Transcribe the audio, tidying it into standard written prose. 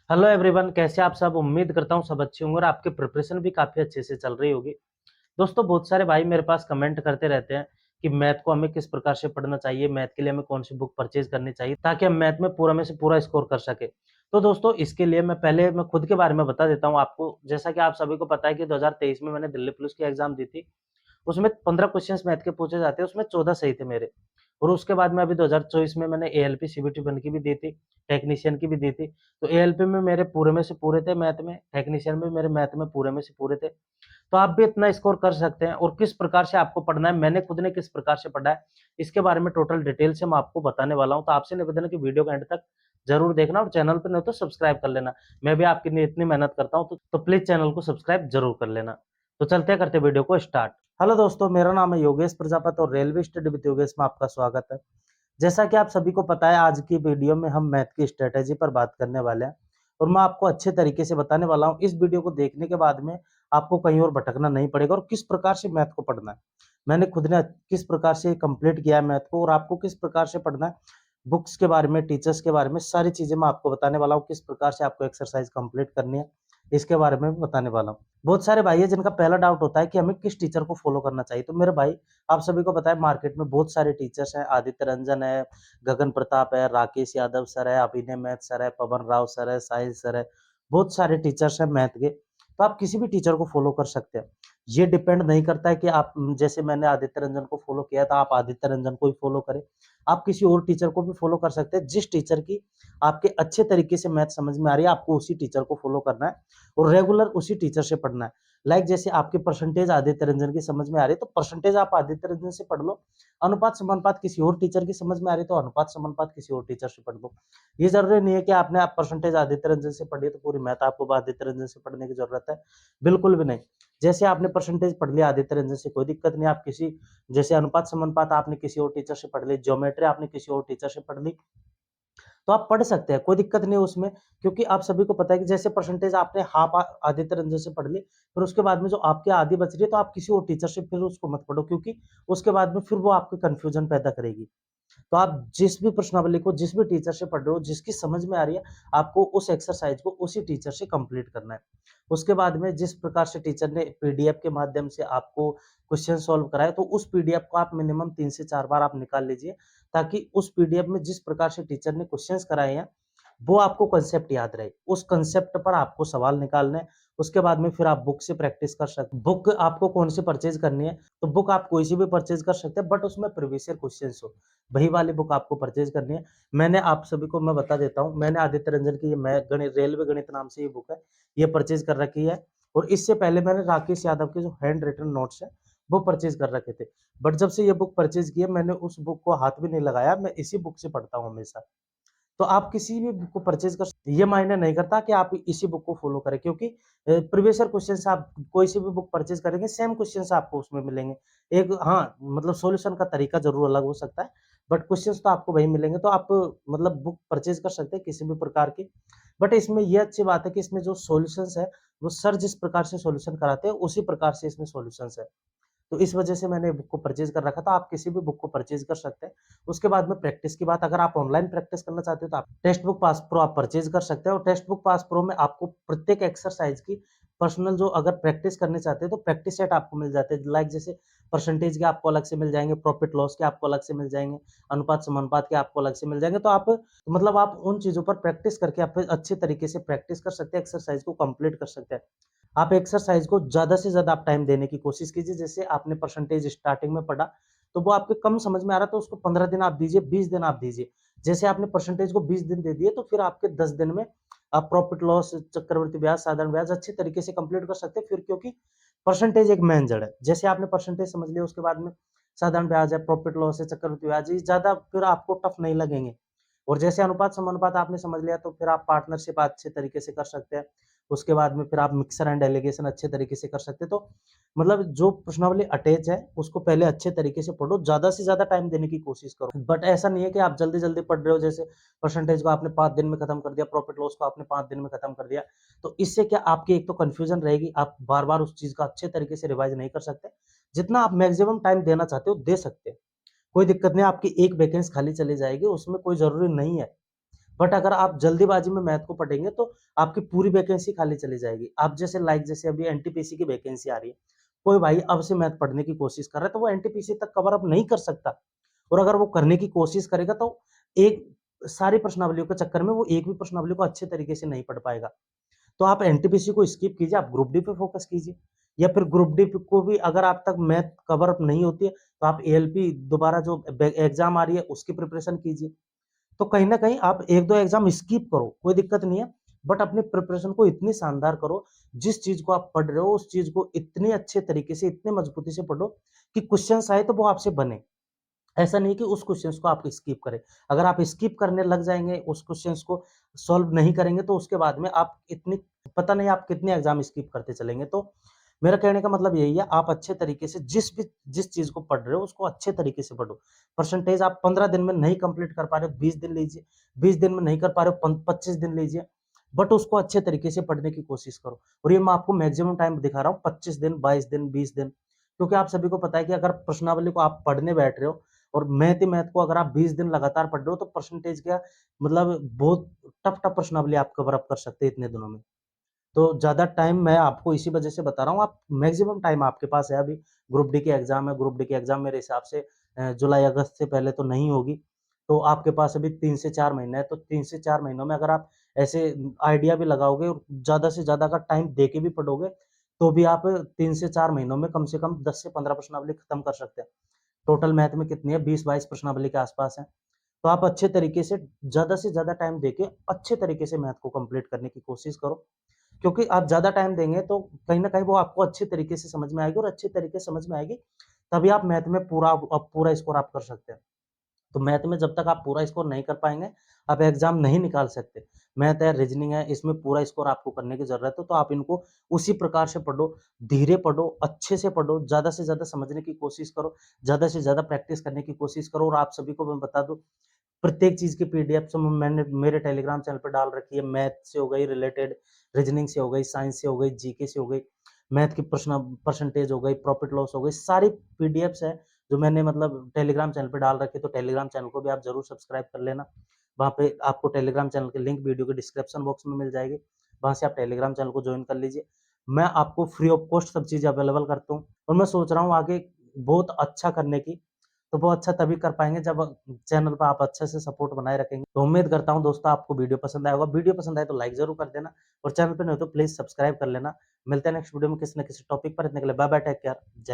Hello everyone, कैसे आप सब। उम्मीद करता हूँ सब अच्छे होंगे और आपकी प्रिपरेशन भी काफ़ी अच्छे से चल रही होगी। दोस्तों, बहुत सारे भाई मेरे पास कमेंट करते रहते हैं कि मैथ को हमें किस प्रकार से पढ़ना चाहिए, मैथ के लिए हमें कौन-सी बुक परचेज़ करनी चाहिए ताकि हम मैथ में पूरा में से पूरा स्कोर कर सकें। तो दोस्तों, इसके लिए मैं खुद के बारे में बता देता हूँ आपको। जैसा कि आप सभी को पता है कि 2023 में मैंने दिल्ली पुलिस की एग्ज़ाम दी थी। उसमें 15 क्वेश्चंस मैथ के पूछे जाते हैं, उसमें 14 सही थे मेरे। और उसके बाद में अभी 2024 में मैंने एएलपी सीबीटी 1 की भी दी थी, टेक्नीशियन की भी दी थी। तो एएलपी में मेरे पूरे में से पूरे थे मैथ में, टेक्नीशियन में मेरे मैथ में पूरे में से पूरे थे। तो आप भी इतना स्कोर कर सकते हैं। और किस प्रकार से आपको पढ़ना है, मैंने खुद ने किस प्रकार से पढ़ा है, इसके बारे में टोटल डिटेल से मैं आपको बताने वाला हूँ। तो आपसे निवेदन है कि वीडियो को एंड तक ज़रूर देखना और चैनल पे नए हो तो सब्सक्राइब कर लेना। मैं भी आपके लिए इतनी मेहनत करता हूँ, तो प्लीज़ चैनल को सब्सक्राइब ज़रूर कर लेना। तो चलते हैं, करते हैं वीडियो को स्टार्ट। हेलो दोस्तों, मेरा नाम है योगेश प्रजापति और रेलवे स्टडी विद योगेश में आपका स्वागत है। जैसा कि आप सभी को पता है, आज की वीडियो में हम मैथ की स्ट्रेटेजी पर बात करने वाले हैं और मैं आपको अच्छे तरीके से बताने वाला हूँ। इस वीडियो को देखने के बाद में आपको कहीं और भटकना नहीं पड़ेगा और किस प्रकार से मैथ को पढ़ना है। मैंने खुद ने किस प्रकार से कंप्लीट किया है मैथ को और आपको किस प्रकार से पढ़ना है, बुक्स के बारे में, टीचर्स के बारे में, सारी चीज़ें मैं आपको बताने वाला हूँ। किस प्रकार से आपको एक्सरसाइज कंप्लीट करनी है, इसके बारे में भी बताने वाला हूँ। बहुत सारे भाई हैं जिनका पहला डाउट होता है कि हमें किस टीचर को फॉलो करना चाहिए। तो मेरे भाई, आप सभी को पता है मार्केट में बहुत सारे टीचर्स हैं। आदित्य रंजन है, गगन प्रताप है, राकेश यादव सर है, अभिनय मैथ सर है, पवन राव सर है, साहिल सर है। बहुत सारे टीचर्स हैं मैथ के। तो आप किसी भी टीचर को फॉलो कर सकते हैं। ये डिपेंड नहीं करता है कि आप, जैसे मैंने आदित्य रंजन को फॉलो किया था, आप आदित्य रंजन को ही फॉलो करें। आप किसी और टीचर को भी फॉलो कर सकते हैं। जिस टीचर की आपके अच्छे तरीके से मैथ समझ में आ रही है, आपको उसी टीचर को फॉलो करना है और रेगुलर उसी टीचर से पढ़ना है। जैसे आपकी परसेंटेज आदित्य रंजन की समझ में आ रही है, तो परसेंटेज आप आदित्य रंजन से पढ़ लो। अनुपात समानुपात किसी और टीचर की समझ में आ रही है, तो अनुपात समानुपात किसी और टीचर से पढ़ लो। ये जरूरी नहीं है कि आपने आप परसेंटेज आदित्य रंजन से पढ़ी है तो पूरी मैथ आपको आदित्य रंजन से पढ़ने की जरूरत है। बिल्कुल भी नहीं। जैसे आपने परसेंटेज पढ़ लिया आदित्य रंजन से, कोई दिक्कत नहीं। आप किसी, जैसे अनुपात समानुपात आपने किसी और टीचर से पढ़ ली, ज्योमेट्री आपने किसी और टीचर से पढ़ ली, तो आप पढ़ सकते हैं, कोई दिक्कत नहीं है उसमें। क्योंकि आप सभी को पता है कि जैसे परसेंटेज आपने हाफ आदित्य रंजन से पढ़ ली, फिर उसके बाद में जो आपकी आधी बच रही है, तो आप किसी और टीचर से फिर उसको मत पढ़ो, क्योंकि उसके बाद में फिर वो आपको कंफ्यूजन पैदा करेगी। तो आप जिस भी प्रश्नावली को जिस भी टीचर से पढ़ रहे हो, जिसकी समझ में आ रही है, आपको उस एक्सरसाइज को उसी टीचर से कंप्लीट करना है। उसके बाद में जिस प्रकार से टीचर ने पीडीएफ के माध्यम से आपको क्वेश्चन सॉल्व कराए, तो उस पीडीएफ को आप मिनिमम 3 से 4 बार आप निकाल लीजिए, ताकि उस पीडीएफ में जिस प्रकार से टीचर ने क्वेश्चंस कराए हैं, वो आपको कांसेप्ट याद रहे। उस कांसेप्ट पर आपको सवाल निकालने हैं। उसके बाद में फिर आप बुक से प्रैक्टिस कर सकते हैं। बुक आपको कौन सी परचेज करनी है, तो बुक आप कोई सी भी परचेज कर सकते हैं, बट उसमें प्रीवियस ईयर क्वेश्चंस हो, वही वाली बुक आपको परचेज करनी है। मैंने आप सभी को मैं बता देता हूँ, मैंने आदित्य रंजन की ये मैं गणित रेलवे गणित नाम से ये बुक है, ये परचेज कर रखी है। और इससे पहले मैंने राकेश यादव के जो हैंड रिटन नोट्स है, वो परचेज कर रखे थे। बट जब से ये बुक परचेज की है, मैंने उस बुक को हाथ भी नहीं लगाया। मैं इसी बुक से पढ़ता हूँ हमेशा। तो आप किसी भी बुक को परचेज़ कर सकते हैं। ये मायने नहीं करता कि आप इसी बुक को फ़ॉलो करें, क्योंकि प्रीवियस ईयर क्वेश्चन्स आप कोई सी भी बुक परचेज़ करेंगे, सेम क्वेश्चन्स आपको उसमें मिलेंगे। एक हाँ, मतलब सॉल्यूशन का तरीका ज़रूर अलग हो सकता है, बट क्वेश्चन्स तो आपको वही मिलेंगे। तो आप मतलब बुक परचेज़ कर सकते हैं किसी भी प्रकार की। बट इसमें ये अच्छी बात है कि इसमें जो सॉल्यूशंस है, वो सर जिस प्रकार से सॉल्यूशन कराते हैं, उसी प्रकार से इसमें सॉल्यूशंस है। तो इस वजह से मैंने बुक को परचेज़ कर रखा था। आप किसी भी बुक को परचेज़ कर सकते हैं। उसके बाद में प्रैक्टिस की बात, अगर आप ऑनलाइन प्रैक्टिस करना चाहते हो, तो आप टेक्स्ट बुक पास प्रो आप परचेज़ कर सकते हैं। और टेक्स्ट बुक पास प्रो में आपको प्रत्येक एक्सरसाइज की पर्सनल, जो अगर प्रैक्टिस करनी चाहते हैं, तो प्रैक्टिस सेट आपको मिल जाते हैं। जैसे परसेंटेज के आपको अलग से मिल जाएँगे, प्रॉफिट लॉस के आपको अलग से मिल जाएँगे, अनुपात समानुपात के आपको अलग से मिल जाएँगे। तो आप मतलब आप उन चीज़ों पर प्रैक्टिस करके आप अच्छे तरीके से प्रैक्टिस कर सकते हैं, एक्सरसाइज को कंप्लीट कर सकते हैं। आप एक्सरसाइज को ज़्यादा से ज़्यादा आप टाइम देने की कोशिश कीजिए। जैसे आपने परसेंटेज स्टार्टिंग में पढ़ा, तो वो आपके कम समझ में आ रहा था, तो उसको 15 दिन आप दीजिए, 20 दिन आप दीजिए। जैसे आपने परसेंटेज को 20 दिन दे दिए, तो फिर आपके 10 दिन में आप प्रॉफिट लॉस, चक्रवृद्धि ब्याज, साधारण ब्याज अच्छे तरीके से कंप्लीट कर सकते हैं। फिर क्योंकि परसेंटेज एक मेन जड़ है। जैसे आपने परसेंटेज समझ लिया, उसके बाद में साधारण ब्याज है, प्रॉफिट लॉस है, चक्रवृद्धि ब्याज, ये ज़्यादा फिर आपको टफ नहीं लगेंगे। और जैसे अनुपात समानुपात आपने समझ लिया, तो फिर आप पार्टनरशिप अच्छे तरीके से कर सकते हैं। उसके बाद में फिर आप मिक्सर एंड डेलीगेशन अच्छे तरीके से कर सकते हैं। तो मतलब जो प्रश्नावली अटैच है, उसको पहले अच्छे तरीके से पढ़ो, ज़्यादा से ज़्यादा टाइम देने की कोशिश करो। बट ऐसा नहीं है कि आप जल्दी-जल्दी पढ़ रहे हो, जैसे परसेंटेज को आपने 5 दिन में खत्म कर दिया, प्रॉफिट लॉस को आपने 5 दिन में खत्म कर दिया। तो इससे क्या, आपकी एक तो कन्फ्यूजन रहेगी, आप बार-बार उस चीज़ का अच्छे तरीके से रिवाइज़ नहीं कर सकते। जितना आप मैक्सिमम टाइम देना चाहते हो, दे सकते हैं। कोई दिक्कत नहीं है, आपकी एक वैकेंसी खाली चली जाएगी, उसमें कोई ज़रूरी नहीं है बट अगर आप जल्दीबाजी में मैथ को पढ़ेंगे तो आपकी पूरी वैकेंसी खाली चली जाएगी। आप जैसे अभी एनटीपीसी की वैकेंसी आ रही है, कोई भाई अब से मैथ पढ़ने की कोशिश कर रहा है तो वो एनटीपीसी तक कवर अप नहीं कर सकता, और अगर वो करने की कोशिश करेगा तो एक सारी प्रश्नावलियों के चक्कर में वो एक भी प्रश्नावली को अच्छे तरीके से नहीं पढ़ पाएगा। तो आप एनटीपीसी को स्किप कीजिए, आप ग्रुप डी पे फोकस कीजिए, या फिर ग्रुप डी को भी अगर आप तक मैथ कवर अप नहीं होती है तो आप एएलपी दोबारा जो एग्जाम आ रही है उसकी प्रिपरेशन कीजिए। तो कहीं न कहीं आप 1-2 एग्ज़ाम स्किप करो, कोई दिक्कत नहीं है, बट अपनी प्रिपरेशन को इतनी शानदार करो, जिस चीज़ को आप पढ़ रहे हो, उस चीज़ को इतने अच्छे तरीके से, इतने मजबूती से पढ़ो कि क्वेश्चन्स आए तो वो आपसे बने। ऐसा नहीं कि उस क्वेश्चन्स को आप स्किप करें। अगर आप स्किप करने लग जाएँगे, उस क्वेश्चन्स को सॉल्व नहीं करेंगे, तो उसके बाद में आप इतनी पता नहीं आप कितने एग्ज़ाम स्किप करते चलेंगे। तो मेरा कहने का मतलब यही है, आप अच्छे तरीके से जिस चीज़ को पढ़ रहे हो, उसको अच्छे तरीके से पढ़ो। परसेंटेज आप 15 दिन में नहीं कंप्लीट कर पा रहे हो, 20 दिन लीजिए, 20 दिन में नहीं कर पा रहे हो, 25 दिन लीजिए, बट उसको अच्छे तरीके से पढ़ने की कोशिश करो। और ये मैं आपको मैक्सिमम टाइम दिखा रहा हूँ, 25 दिन, 22 दिन, 20 दिन, क्योंकि आप सभी को पता है कि अगर प्रश्नावली को आप पढ़ने बैठ रहे हो और मैथ ही मैथ को अगर आप 20 दिन लगातार पढ़ रहे हो, तो परसेंटेज क्या मतलब बहुत टफ प्रश्नावली आप कवर अप कर सकते हैं इतने दिनों में। तो ज़्यादा टाइम मैं आपको इसी वजह से बता रहा हूँ, आप मैक्सिमम टाइम आपके पास है अभी। ग्रुप डी की एग्ज़ाम है, ग्रुप डी की एग्ज़ाम मेरे हिसाब से जुलाई-अगस्त से पहले तो नहीं होगी। तो आपके पास अभी 3 से 4 महीने हैं, तो 3 से 4 महीनों में अगर आप ऐसे आइडिया भी लगाओगे और ज़्यादा से ज़्यादा अगर टाइम दे के भी पढ़ोगे, तो भी आप 3 से 4 महीनों में कम से कम 10 से 15 प्रश्नावली खत्म कर सकते हैं। टोटल मैथ में कितनी है, 20-22 प्रश्नावली के आस-पास है। तो आप अच्छे तरीके से ज़्यादा टाइम देके अच्छे तरीके से मैथ को कंप्लीट करने की कोशिश करो। क्योंकि आप ज़्यादा टाइम देंगे तो कहीं न कहीं वो आपको अच्छे तरीके से समझ में आएगी, और अच्छे तरीके से समझ में आएगी, तभी आप मैथ में पूरा स्कोर आप कर सकते हैं। तो मैथ में जब तक आप पूरा स्कोर नहीं कर पाएँगे, आप एग्ज़ाम नहीं निकाल सकते। मैथ है, रीज़निंग है, इसमें पूरा स्कोर आपको करने की ज़रूरत है, तो आप इनको उसी प्रकार से पढ़ो, धीरे पढ़ो, अच्छे से पढ़ो, ज़्यादा से ज़्यादा समझने की कोशिश करो, ज़्यादा से ज़्यादा प्रैक्टिस करने की कोशिश करो, और आप सभी को मैं बता दूँ, प्रत्येक चीज़ की पीडीएफ सब मैंने मेरे टेलीग्राम चैनल पे डाल रखी है। मैथ से हो गई रिलेटेड, रीज़निंग से हो गई, साइंस से हो गई, जीके से हो गई, मैथ की प्रश्न परसेंटेज हो गई, प्रॉफिट लॉस हो गई, सारी पीडीएफ्स हैं जो मैंने मतलब टेलीग्राम चैनल पे डाल रखी है, तो टेलीग्राम चैनल को भी आप ज़रूर सब्सक्राइब कर लेना। वहाँ पे आपको टेलीग्राम चैनल की लिंक वीडियो के डिस्क्रिप्शन बॉक्स में मिल जाएगी। वहाँ से आप टेलीग्राम चैनल को जॉइन कर लीजिए। मैं आपको फ्री ऑफ कॉस्ट सब चीज़ें अवेलेबल करता हूँ, और मैं सोच रहा हूँ आगे बहुत अच्छा करने की। तो वो अच्छा तभी कर पाएँगे जब चैनल पे आप अच्छे से सपोर्ट बनाए रखेंगे। तो उम्मीद करता हूँ दोस्तों आपको वीडियो पसंद आया होगा। वीडियो पसंद आए तो लाइक ज़रूर कर देना, और चैनल पे नए हो तो प्लीज़ सब्सक्राइब कर लेना। मिलते हैं नेक्स्ट वीडियो में किसी न किसी टॉपिक पर। इतने के लिए बाय बाय, टेक केयर, जय हिंद।